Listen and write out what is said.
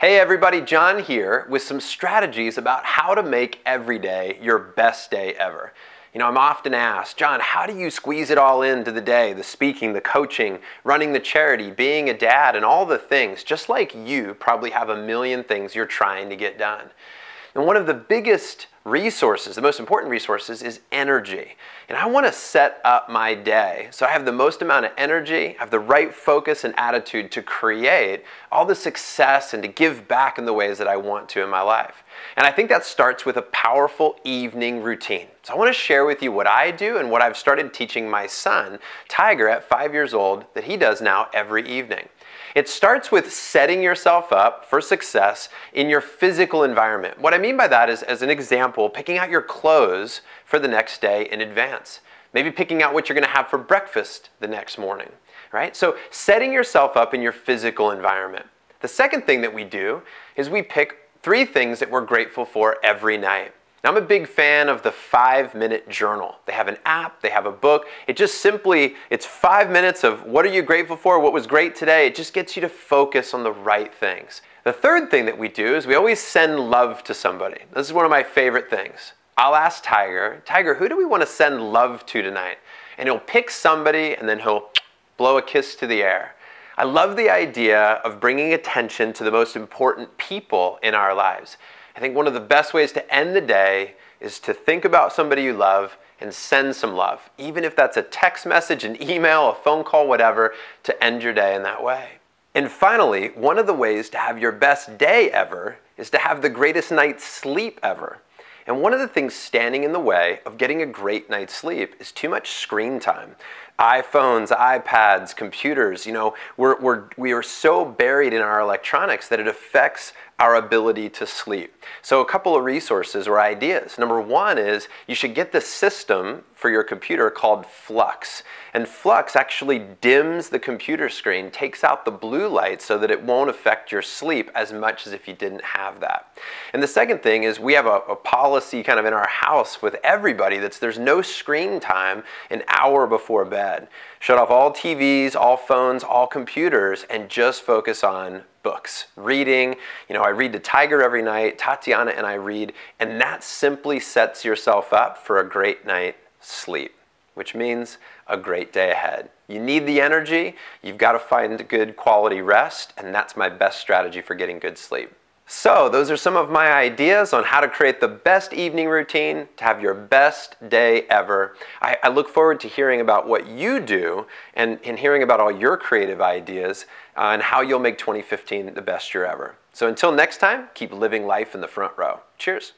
Hey everybody, John here with some strategies about how to make every day your best day ever. I'm often asked, John, how do you squeeze it all into the day? The speaking, the coaching, running the charity, being a dad, and all the things. Just like you probably have a million things you're trying to get done. And one of the biggest resources, the most important resources, is energy. And I want to set up my day so I have the most amount of energy, have the right focus and attitude to create all the success and to give back in the ways that I want to in my life. And I think that starts with a powerful evening routine. So I want to share with you what I do and what I've started teaching my son, Tiger, at 5 years old, that he does now every evening. It starts with setting yourself up for success in your physical environment. What I mean by that is, as an example, picking out your clothes for the next day in advance. Maybe picking out what you're going to have for breakfast the next morning, right? So setting yourself up in your physical environment. The second thing that we do is we pick 3 things that we're grateful for every night. Now, I'm a big fan of the 5-minute journal. They have an app, they have a book. It's 5 minutes of what are you grateful for, what was great today. It just gets you to focus on the right things. The third thing that we do is we always send love to somebody. This is one of my favorite things. I'll ask Tiger, who do we want to send love to tonight? And he'll pick somebody and then he'll blow a kiss to the air. I love the idea of bringing attention to the most important people in our lives. I think one of the best ways to end the day is to think about somebody you love and send some love, even if that's a text message, an email, a phone call, whatever, to end your day in that way. And finally, one of the ways to have your best day ever is to have the greatest night's sleep ever. And one of the things standing in the way of getting a great night's sleep is too much screen time. iPhones, iPads, computers, we are so buried in our electronics that it affects our ability to sleep. So a couple of resources or ideas. Number one is you should get the system for your computer called Flux. And Flux actually dims the computer screen, takes out the blue light so that it won't affect your sleep as much as if you didn't have that. And the second thing is we have a policy kind of in our house with everybody there's no screen time an hour before bed. Shut off all TVs, all phones, all computers, and just focus on books, reading. I read to Tiger every night, Tatiana and I read, and that simply sets yourself up for a great night's sleep, which means a great day ahead. You need the energy, you've got to find good quality rest, and that's my best strategy for getting good sleep. So those are some of my ideas on how to create the best evening routine to have your best day ever. I look forward to hearing about what you do and hearing about all your creative ideas and how you'll make 2015 the best year ever. So until next time, keep living life in the front row. Cheers.